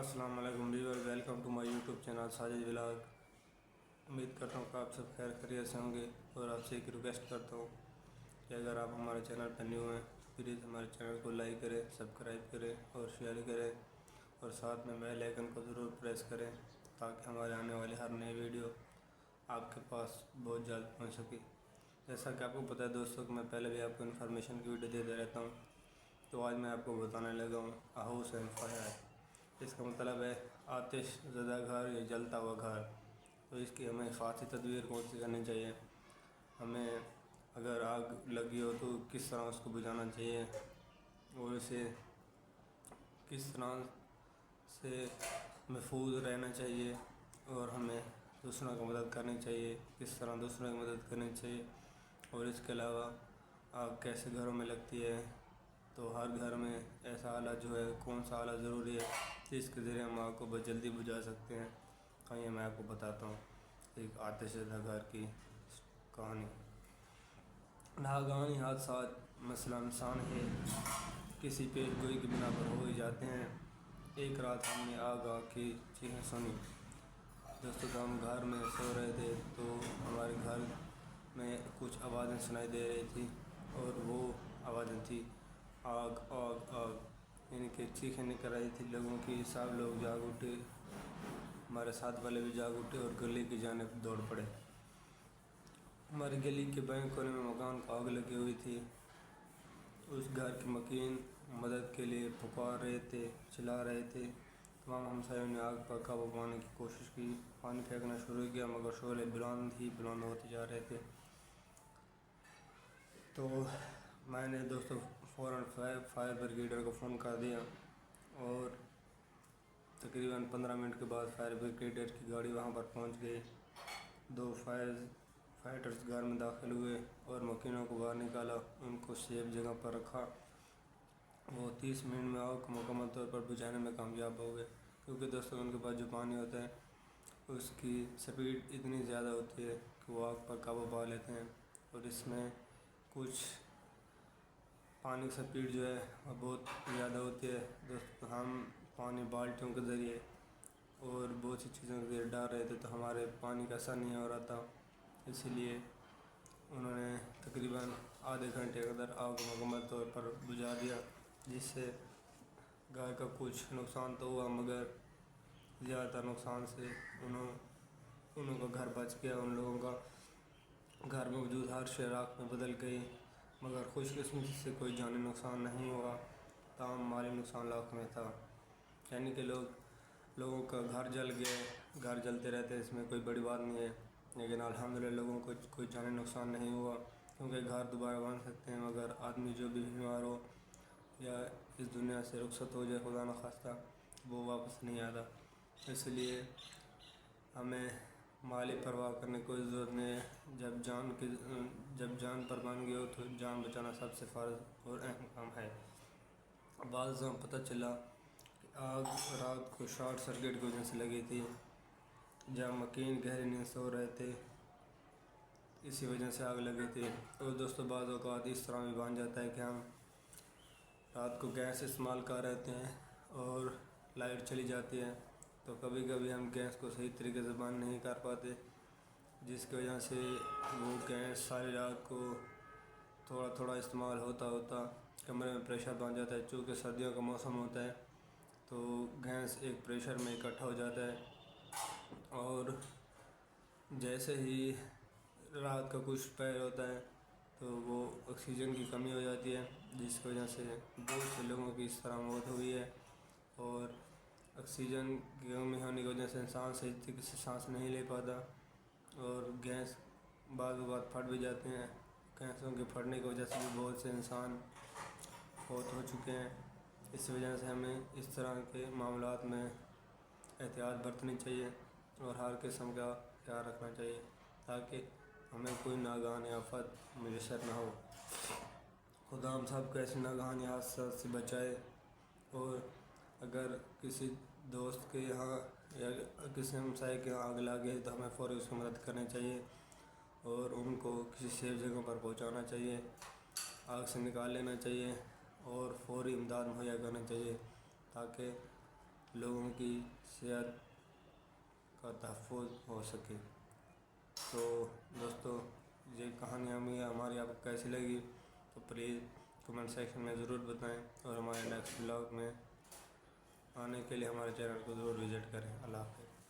अस्सलाम वालेकुम viewer, welcome to my YouTube channel Sajid vlog. उम्मीद करता हूँ कि आप सब खैर खैरियत से होंगे और आपसे एक रिक्वेस्ट करता हूँ कि अगर आप हमारे चैनल पर न्यू हैं प्लीज़ हमारे चैनल को लाइक करें, सब्सक्राइब करें और शेयर करें और साथ में बेल आइकन को ज़रूर प्रेस करें ताकि हमारे आने वाली हर नई वीडियो आपके पास बहुत जल्द पहुँच सके। जैसा कि आपको पता है दोस्तों कि मैं पहले भी आपको इन्फॉर्मेशन की वीडियो देते रहता हूँ, तो आज मैं आपको बताने लगा हूँ हाउस एंड फायर। इसका मतलब है आतिश ज़दा घर या जलता हुआ घर। तो इसकी हमें हिफाजती तदबीर कौन सी करनी चाहिए, हमें अगर आग लगी हो तो किस तरह उसको बुझाना चाहिए और इसे किस तरह से महफूज रहना चाहिए और हमें दूसरों की मदद करनी चाहिए, किस तरह दूसरों की मदद करनी चाहिए। और इसके अलावा आग कैसे घरों में लगती है, तो हर घर में ऐसा आला जो है कौन सा आला ज़रूरी है जिसके ज़रिए हम आग को बहुत जल्दी बुझा सकते हैं। आइए मैं आपको बताता हूँ एक आतिशज़दा घर की कहानी। नागानी हादसा मसला इंसान है किसी पेश गोई की बिना पर हो ही जाते हैं। एक रात हमने आग की चीखें सुनी। दोस्तों तो हम घर में सो रहे थे तो हमारे घर में कुछ आवाज़ें सुनाई दे रही थी और वो आवाज़ें थी आग आग आग, यानी कि चीखें निकल रही थी लोगों की। सब लोग जाग उठे, हमारे साथ वाले भी जाग उठे और गली की जानिब दौड़ पड़े। हमारी गली के बाएं कोने में मकान को आग लगी हुई थी। उस घर के मकीन मदद के लिए पुकार रहे थे, चिल्ला रहे थे। तमाम हमसायों ने आग पर काबू पाने की कोशिश की, पानी फेंकना शुरू किया मगर शोले बुलंद ही बुलंद होते जा रहे थे। तो मैंने दोस्तों फ़ौरन फायर ब्रिगेडर को फ़ोन कर दिया और तकरीबन 15 मिनट के बाद फायर ब्रिगेडर की गाड़ी वहां पर पहुंच गई। दो फाइटर्स घर में दाखिल हुए और मकीनों को बाहर निकाला, उनको सेफ जगह पर रखा। वो 30 मिनट में आग को मुकम्मल तौर पर बुझाने में कामयाब हो गए, क्योंकि दोस्तों उनके पास जो पानी होता है उसकी स्पीड इतनी ज़्यादा होती है कि वो आग पर काबू पा लेते हैं। और इसमें कुछ पानी की स्पीड जो है वो बहुत ज़्यादा होती है। दोस्तों हम पानी बाल्टियों के ज़रिए और बहुत सी चीज़ों के ज़रिए डाल रहे थे तो हमारे पानी का असर नहीं हो रहा था, इसलिए उन्होंने तकरीबन आधे घंटे के अंदर आग को मुकम्मल तौर पर बुझा दिया, जिससे घर का कुछ नुकसान तो हुआ मगर ज़्यादातर नुकसान से उनका घर बच गया। उन लोगों का घर में मौजूद हर शे राख में बदल गई, मगर खुशकिस्मती से कोई जानी नुकसान नहीं हुआ, तमाम माली नुकसान लाख में था। यानी कि लोगों का घर जल गया, घर जलते रहते हैं, इसमें कोई बड़ी बात नहीं है, लेकिन अल्हम्दुलिल्लाह लोगों को कोई जानी नुकसान नहीं हुआ, क्योंकि घर दोबारा बन सकते हैं मगर आदमी जो भी बीमार हो या इस दुनिया से रुखसत हो जाए खुदा न खास्ता, वो वापस नहीं आता। इसलिए हमें माली परवाह करने की कोई ज़रूरत नहीं है। जब जान पर बन गई हो तो जान बचाना सबसे फ़र्ज और अहम काम है। बाद में पता चला कि आग रात को शॉर्ट सर्किट की वजह से लगी थी, जब मकीन गहरी नींद सो रहे थे इसी वजह से आग लगी थी। और दोस्तों बाज़ औक़ात इस तरह भी बन जाता है कि हम रात को गैस इस्तेमाल कर रहते हैं और लाइट चली जाती है, तो कभी कभी हम गैस को सही तरीके से बंद नहीं कर पाते, जिसकी वजह से वो गैस सारी रात को थोड़ा थोड़ा इस्तेमाल होता होता कमरे में प्रेशर बन जाता है। चूँकि सर्दियों का मौसम होता है तो गैस एक प्रेशर में इकट्ठा हो जाता है और जैसे ही रात का कुछ पहर होता है तो वो ऑक्सीजन की कमी हो जाती है, जिसकी वजह से बहुत से लोगों की इस तरह मौत हुई है। और ऑक्सीजन की कमी होने की वजह से इंसान सही तरीके से सांस नहीं ले पाता और गैस बाद फट भी जाते हैं। गैसों के फटने की वजह से भी बहुत से इंसान फौत हो चुके हैं। इस वजह से हमें इस तरह के मामलात में एहतियात बरतनी चाहिए और हर किस्म का ख्याल रखना चाहिए ताकि हमें कोई नागहानी आफत मुयस्सर ना हो। खुदा हम सब को ऐसे नागहानी हादसा से बचाए। और अगर किसी दोस्त के यहाँ या किसी हमसाये के यहाँ आग लगे तो हमें फ़ौरी उसकी मदद करनी चाहिए और उनको किसी सेफ जगह पर पहुँचाना चाहिए, आग से निकाल लेना चाहिए और फ़ौरी इमदाद मुहैया करना चाहिए ताकि लोगों की सेहत का तहफ़्फ़ुज़ हो सके। तो दोस्तों, ये कहानी हमारी आपको कैसी लगी तो प्लीज़ कमेंट सेक्शन में ज़रूर बताएं, और हमारे नेक्स्ट ब्लॉग में आने के लिए हमारे चैनल को ज़रूर विज़िट करें। अल्लाह हाफ़िज़।